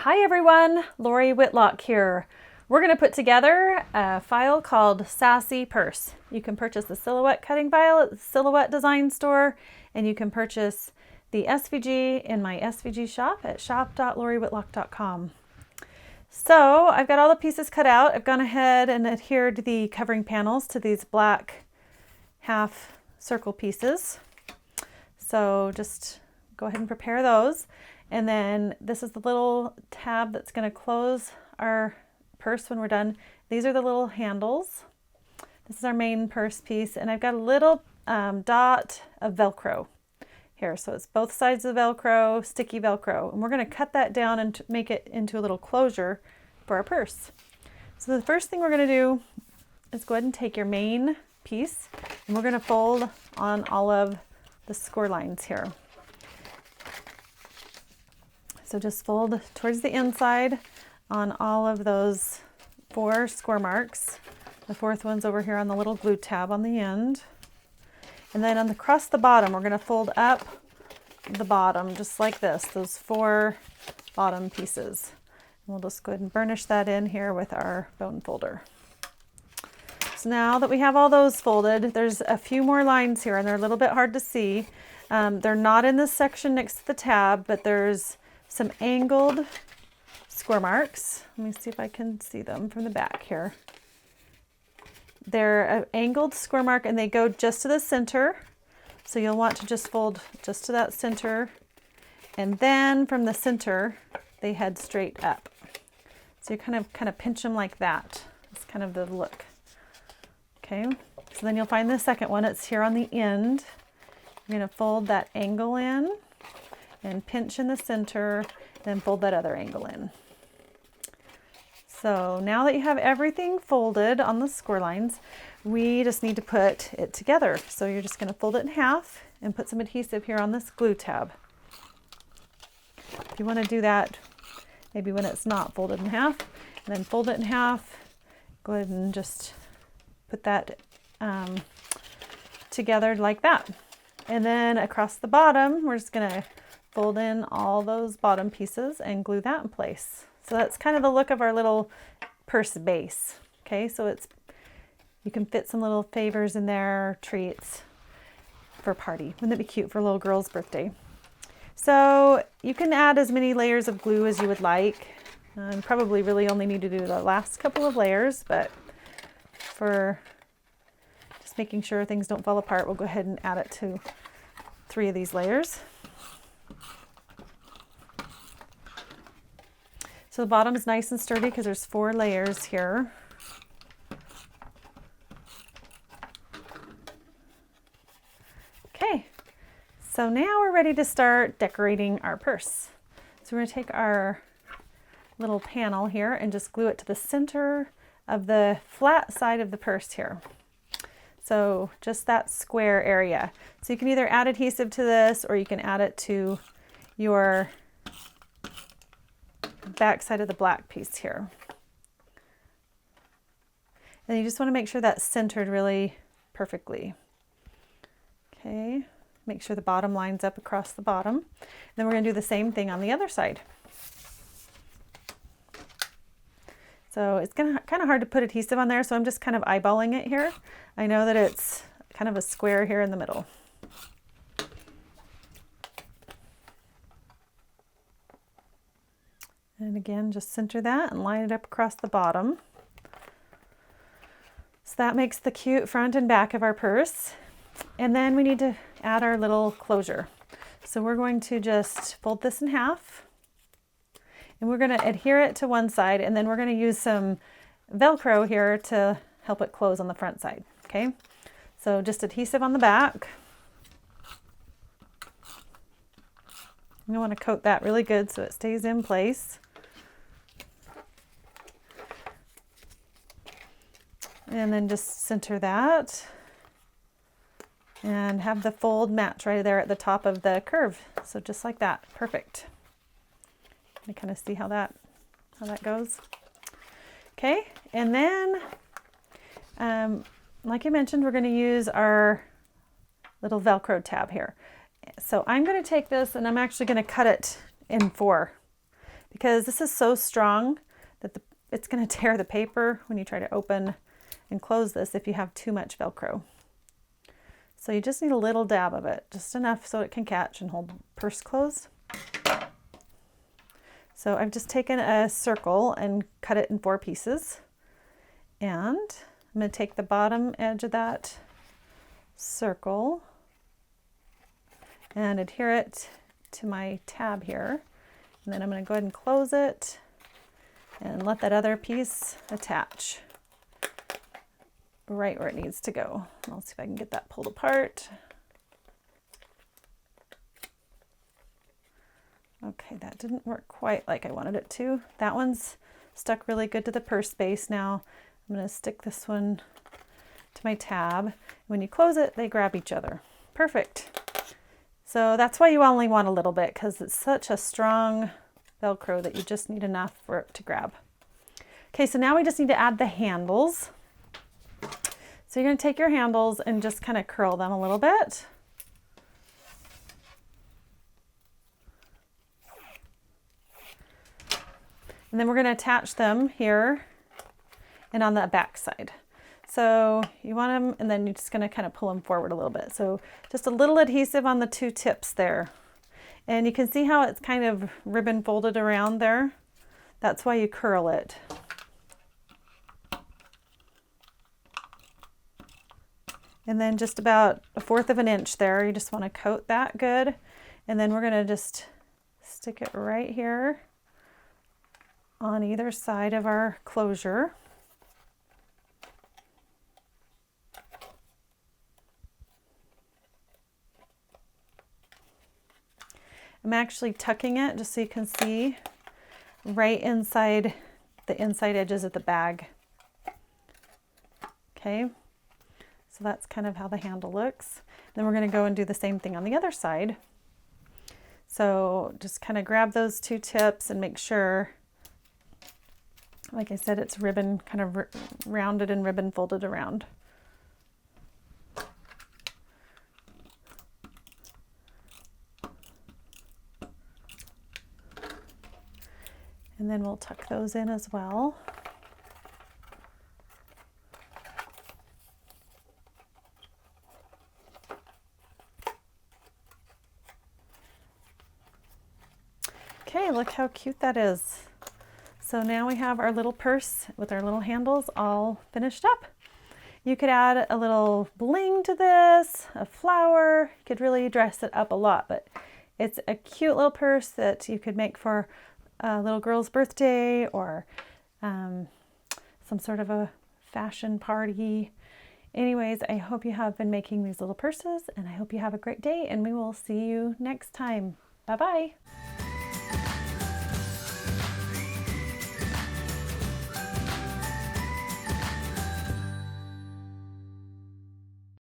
Hi everyone, Lori Whitlock here. We're going to put together a file called Sassy Purse. You can purchase the silhouette cutting file at the Silhouette Design Store, and you can purchase the SVG in my SVG shop at shop.loriwhitlock.com. So I've got all the pieces cut out. I've gone ahead and adhered the covering panels to these black half circle pieces. So just go ahead and prepare those. And then this is the little tab that's going to close our purse when we're done. These are the little handles. This is our main purse piece, and I've got a little dot of Velcro here. So it's both sides of Velcro, sticky Velcro, and we're going to cut that down and make it into a little closure for our purse. So the first thing we're going to do is go ahead and take your main piece, and we're going to fold on all of the score lines here. So just fold towards the inside on all of those 4 score marks. The 4th one's over here on the little glue tab on the end. And then across the bottom, we're going to fold up the bottom just like this, those 4 bottom pieces. And we'll just go ahead and burnish that in here with our bone folder. So now that we have all those folded, there's a few more lines here, and they're a little bit hard to see. They're not in this section next to the tab, but there's some angled score marks. Let me see if I can see them from the back here. They're an angled score mark, and they go just to the center. So you'll want to just fold just to that center. And then from the center, they head straight up. So you kind of pinch them like that. It's kind of the look. Okay, so then you'll find the second one. It's here on the end. You're going to fold that angle in and pinch in the center, then fold that other angle in. So now that you have everything folded on the score lines, we just need to put it together. So you're just going to fold it in half and put some adhesive here on this glue tab. If you want to do that, maybe when it's not folded in half, and then fold it in half, go ahead and just put that together like that. And then across the bottom, we're just going to fold in all those bottom pieces and glue that in place. So that's kind of the look of our little purse base. Okay, so you can fit some little favors in there, treats for a party. Wouldn't that be cute for a little girl's birthday? So you can add as many layers of glue as you would like. And probably really only need to do the last couple of layers, but for just making sure things don't fall apart, we'll go ahead and add it to 3 of these layers. So the bottom is nice and sturdy because there's 4 layers here. Okay, so now we're ready to start decorating our purse. So we're going to take our little panel here and just glue it to the center of the flat side of the purse here. So just that square area. So you can either add adhesive to this, or you can add it to your back side of the black piece here. And you just want to make sure that's centered really perfectly. Okay, make sure the bottom lines up across the bottom. And then we're going to do the same thing on the other side. So it's kind of hard to put adhesive on there, so I'm just kind of eyeballing it here. I know that it's kind of a square here in the middle. And again, just center that and line it up across the bottom. So that makes the cute front and back of our purse. And then we need to add our little closure. So we're going to just fold this in half. And we're going to adhere it to one side, and then we're going to use some Velcro here to help it close on the front side. Okay, so just adhesive on the back. You want to coat that really good so it stays in place. And then just center that and have the fold match right there at the top of the curve. So just like that, perfect. You kind of see how that goes. Okay, and then like I mentioned, we're going to use our little Velcro tab here. So I'm going to take this and I'm actually going to cut it in 4 because this is so strong that it's going to tear the paper when you try to open and close this if you have too much Velcro. So you just need a little dab of it, just enough so it can catch and hold the purse closed. So I've just taken a circle and cut it in 4 pieces. And I'm going to take the bottom edge of that circle and adhere it to my tab here. And then I'm going to go ahead and close it and let that other piece attach right where it needs to go. I'll see if I can get that pulled apart. Okay, that didn't work quite like I wanted it to. That one's stuck really good to the purse base. Now I'm going to stick this one to my tab. When you close it, they grab each other. Perfect. So that's why you only want a little bit, because it's such a strong Velcro that you just need enough for it to grab. Okay, so now we just need to add the handles. So you're going to take your handles and just kind of curl them a little bit. And then we're going to attach them here and on the back side. So you want them, and then you're just going to kind of pull them forward a little bit. So just a little adhesive on the 2 tips there. And you can see how it's kind of ribbon folded around there. That's why you curl it. And then just about 1/4 of an inch there, you just want to coat that good. And then we're going to just stick it right here on either side of our closure. I'm actually tucking it just so you can see right inside the inside edges of the bag. Okay, so that's kind of how the handle looks. Then we're going to go and do the same thing on the other side. So just kind of grab those 2 tips and make sure, like I said, it's ribbon kind of rounded and ribbon folded around. And then we'll tuck those in as well. Okay, look how cute that is. So now we have our little purse with our little handles all finished up. You could add a little bling to this, a flower. You could really dress it up a lot, but it's a cute little purse that you could make for a little girl's birthday or some sort of a fashion party. Anyways, I hope you have been making these little purses, and I hope you have a great day, and we will see you next time. Bye-bye.